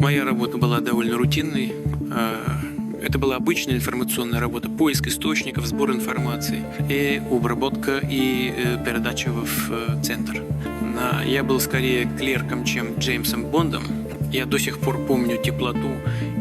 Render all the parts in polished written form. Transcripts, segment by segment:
Моя работа была довольно рутинной. Это была обычная информационная работа, поиск источников, сбор информации, и обработка и передача в центр. Я был скорее клерком, чем Джеймсом Бондом. Я до сих пор помню теплоту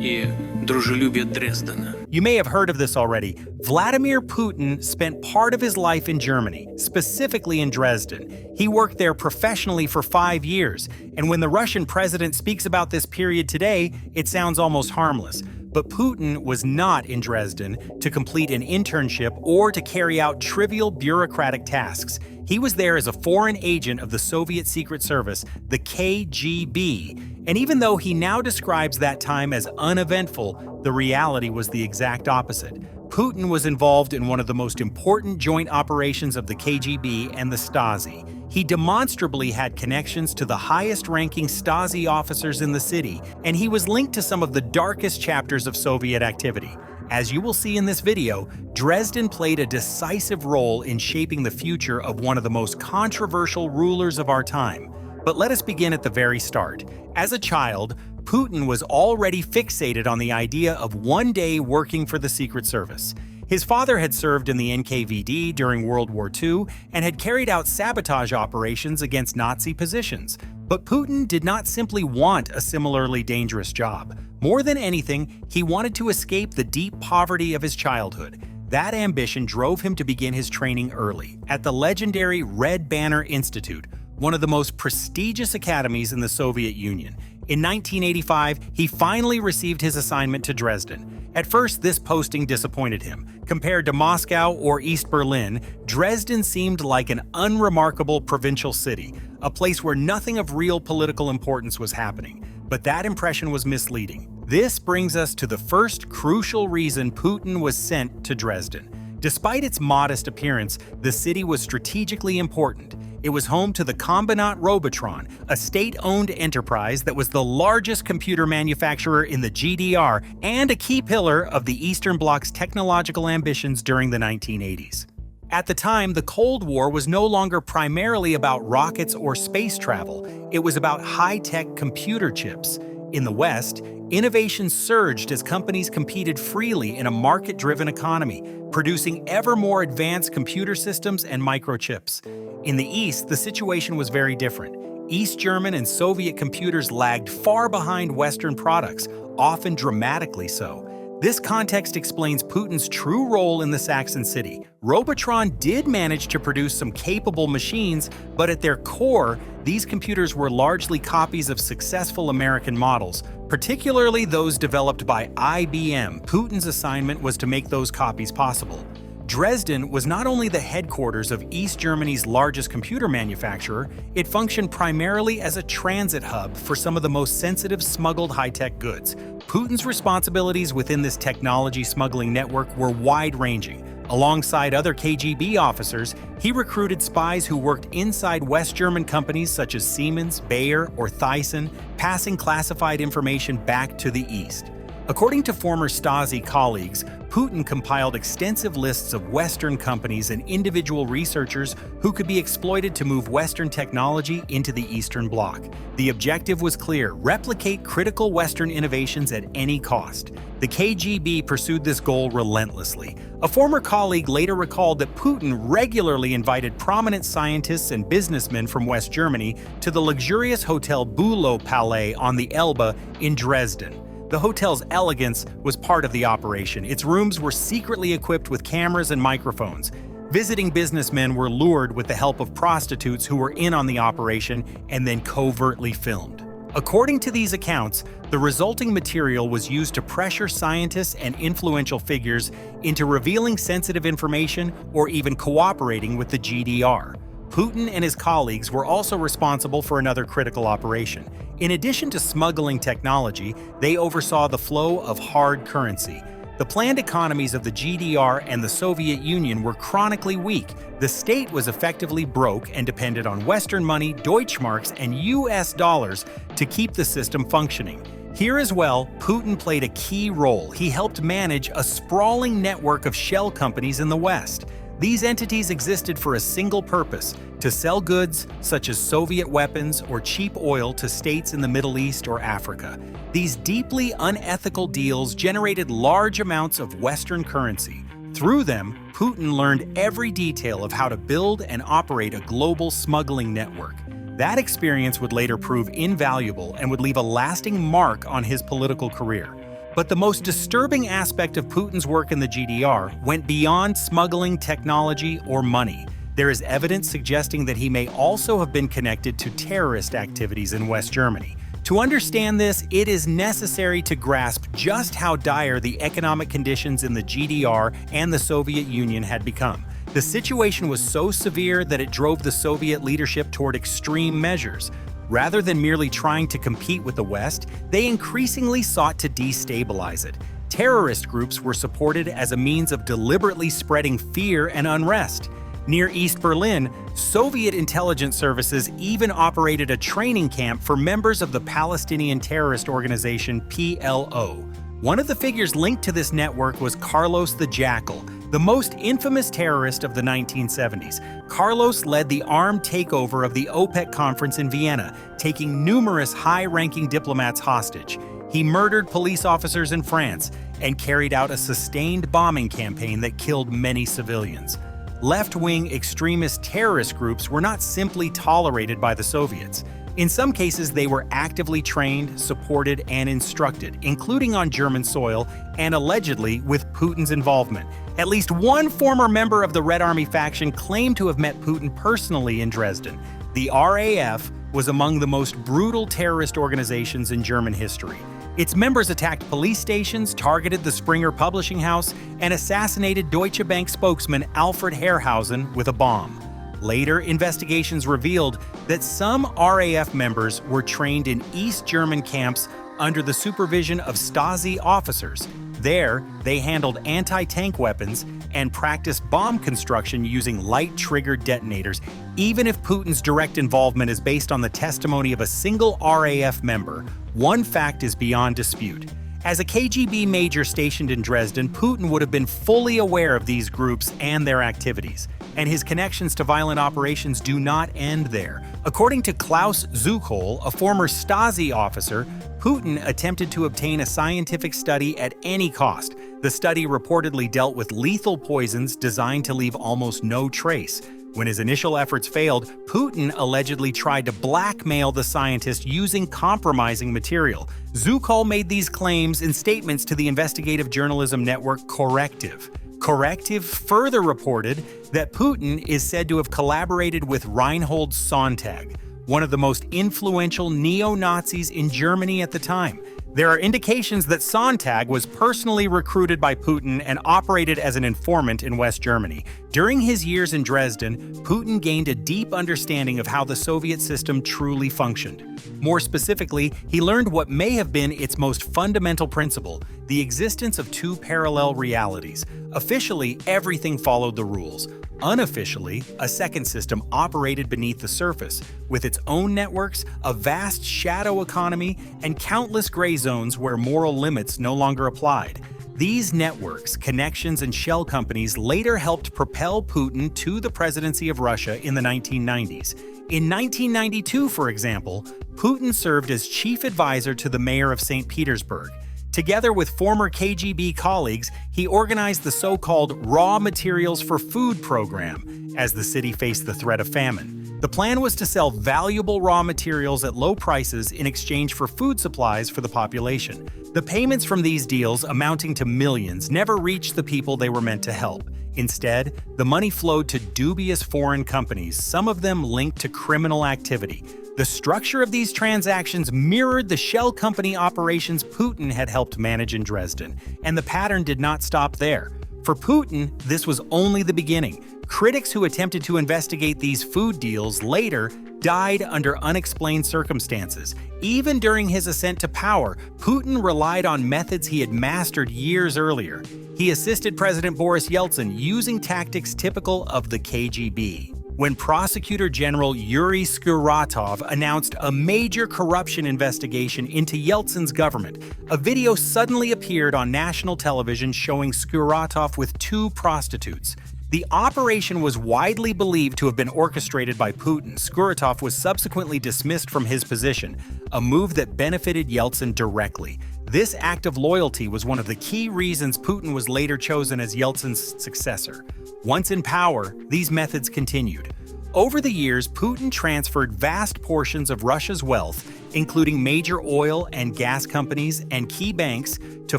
и дружелюбие Дрездена. You may have heard of this already. Vladimir Putin spent part of his life in Germany, specifically in Dresden. He worked there professionally for 5 years, and when the Russian president speaks about this period today, it sounds almost harmless. But Putin was not in Dresden to complete an internship or to carry out trivial bureaucratic tasks. He was there as a foreign agent of the Soviet Secret Service, the KGB. And even though he now describes that time as uneventful, the reality was the exact opposite. Putin was involved in one of the most important joint operations of the KGB and the Stasi. He demonstrably had connections to the highest-ranking Stasi officers in the city, and he was linked to some of the darkest chapters of Soviet activity. As you will see in this video, Dresden played a decisive role in shaping the future of one of the most controversial rulers of our time. But let us begin at the very start. As a child, Putin was already fixated on the idea of one day working for the Secret Service. His father had served in the NKVD during World War II and had carried out sabotage operations against Nazi positions. But Putin did not simply want a similarly dangerous job. More than anything, he wanted to escape the deep poverty of his childhood. That ambition drove him to begin his training early, at the legendary Red Banner Institute, one of the most prestigious academies in the Soviet Union. In 1985, he finally received his assignment to Dresden. At first, this posting disappointed him. Compared to Moscow or East Berlin, Dresden seemed like an unremarkable provincial city, a place where nothing of real political importance was happening. But that impression was misleading. This brings us to the first crucial reason Putin was sent to Dresden. Despite its modest appearance, the city was strategically important. It was home to the Kombinat Robotron, a state-owned enterprise that was the largest computer manufacturer in the GDR and a key pillar of the Eastern Bloc's technological ambitions during the 1980s. At the time, the Cold War was no longer primarily about rockets or space travel. It was about high-tech computer chips. In the West, innovation surged as companies competed freely in a market-driven economy, producing ever more advanced computer systems and microchips. In the East, the situation was very different. East German and Soviet computers lagged far behind Western products, often dramatically so. This context explains Putin's true role in the Saxon city. Robotron did manage to produce some capable machines, but at their core, these computers were largely copies of successful American models, particularly those developed by IBM. Putin's assignment was to make those copies possible. Dresden was not only the headquarters of East Germany's largest computer manufacturer, it functioned primarily as a transit hub for some of the most sensitive smuggled high-tech goods. Putin's responsibilities within this technology smuggling network were wide-ranging. Alongside other KGB officers, he recruited spies who worked inside West German companies such as Siemens, Bayer, or Thyssen, passing classified information back to the East. According to former Stasi colleagues, Putin compiled extensive lists of Western companies and individual researchers who could be exploited to move Western technology into the Eastern Bloc. The objective was clear: replicate critical Western innovations at any cost. The KGB pursued this goal relentlessly. A former colleague later recalled that Putin regularly invited prominent scientists and businessmen from West Germany to the luxurious Hotel Bülow Palais on the Elbe in Dresden. The hotel's elegance was part of the operation. Its rooms were secretly equipped with cameras and microphones. Visiting businessmen were lured with the help of prostitutes who were in on the operation and then covertly filmed. According to these accounts, the resulting material was used to pressure scientists and influential figures into revealing sensitive information or even cooperating with the GDR. Putin and his colleagues were also responsible for another critical operation. In addition to smuggling technology, they oversaw the flow of hard currency. The planned economies of the GDR and the Soviet Union were chronically weak. The state was effectively broke and depended on Western money, Deutschmarks, and US dollars to keep the system functioning. Here as well, Putin played a key role. He helped manage a sprawling network of shell companies in the West. These entities existed for a single purpose: to sell goods such as Soviet weapons or cheap oil to states in the Middle East or Africa. These deeply unethical deals generated large amounts of Western currency. Through them, Putin learned every detail of how to build and operate a global smuggling network. That experience would later prove invaluable and would leave a lasting mark on his political career. But the most disturbing aspect of Putin's work in the GDR went beyond smuggling technology or money. There is evidence suggesting that he may also have been connected to terrorist activities in West Germany. To understand this, it is necessary to grasp just how dire the economic conditions in the GDR and the Soviet Union had become. The situation was so severe that it drove the Soviet leadership toward extreme measures. Rather than merely trying to compete with the West, they increasingly sought to destabilize it. Terrorist groups were supported as a means of deliberately spreading fear and unrest. Near East Berlin, Soviet intelligence services even operated a training camp for members of the Palestinian terrorist organization PLO. One of the figures linked to this network was Carlos the Jackal, the most infamous terrorist of the 1970s. Carlos led the armed takeover of the OPEC conference in Vienna, taking numerous high-ranking diplomats hostage. He murdered police officers in France and carried out a sustained bombing campaign that killed many civilians. Left-wing extremist terrorist groups were not simply tolerated by the Soviets. In some cases, they were actively trained, supported, and instructed, including on German soil and allegedly with Putin's involvement. At least one former member of the Red Army faction claimed to have met Putin personally in Dresden. The RAF was among the most brutal terrorist organizations in German history. Its members attacked police stations, targeted the Springer publishing house, and assassinated Deutsche Bank spokesman Alfred Herrhausen with a bomb. Later, investigations revealed that some RAF members were trained in East German camps under the supervision of Stasi officers. There, they handled anti-tank weapons and practiced bomb construction using light-triggered detonators. Even if Putin's direct involvement is based on the testimony of a single RAF member, one fact is beyond dispute. As a KGB major stationed in Dresden, Putin would have been fully aware of these groups and their activities. And his connections to violent operations do not end there. According to Klaus Zuchol, a former Stasi officer, Putin attempted to obtain a scientific study at any cost. The study reportedly dealt with lethal poisons designed to leave almost no trace. When his initial efforts failed, Putin allegedly tried to blackmail the scientist using compromising material. Zuchol made these claims in statements to the investigative journalism network Corrective. Corrective further reported that Putin is said to have collaborated with Reinhold Sonntag, one of the most influential neo-Nazis in Germany at the time. There are indications that Sonntag was personally recruited by Putin and operated as an informant in West Germany. During his years in Dresden, Putin gained a deep understanding of how the Soviet system truly functioned. More specifically, he learned what may have been its most fundamental principle: the existence of two parallel realities. Officially, everything followed the rules. Unofficially, a second system operated beneath the surface, with its own networks, a vast shadow economy, and countless gray zones where moral limits no longer applied. These networks, connections, and shell companies later helped propel Putin to the presidency of Russia in the 1990s. In 1992, for example, Putin served as chief advisor to the mayor of St. Petersburg. Together with former KGB colleagues, he organized the so-called Raw Materials for Food program as the city faced the threat of famine. The plan was to sell valuable raw materials at low prices in exchange for food supplies for the population. The payments from these deals, amounting to millions, never reached the people they were meant to help. Instead, the money flowed to dubious foreign companies, some of them linked to criminal activity. The structure of these transactions mirrored the shell company operations Putin had helped manage in Dresden, and the pattern did not stop there. For Putin, this was only the beginning. Critics who attempted to investigate these food deals later died under unexplained circumstances. Even during his ascent to power, Putin relied on methods he had mastered years earlier. He assisted President Boris Yeltsin using tactics typical of the KGB. When Prosecutor General Yuri Skuratov announced a major corruption investigation into Yeltsin's government, a video suddenly appeared on national television showing Skuratov with two prostitutes. The operation was widely believed to have been orchestrated by Putin. Skuratov was subsequently dismissed from his position, a move that benefited Yeltsin directly. This act of loyalty was one of the key reasons Putin was later chosen as Yeltsin's successor. Once in power, these methods continued. Over the years, Putin transferred vast portions of Russia's wealth, including major oil and gas companies and key banks, to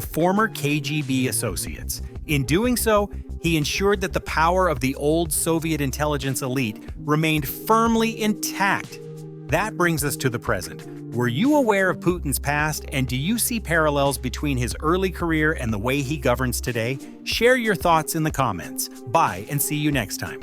former KGB associates. In doing so, he ensured that the power of the old Soviet intelligence elite remained firmly intact. That brings us to the present. Were you aware of Putin's past, and do you see parallels between his early career and the way he governs today? Share your thoughts in the comments. Bye, and see you next time.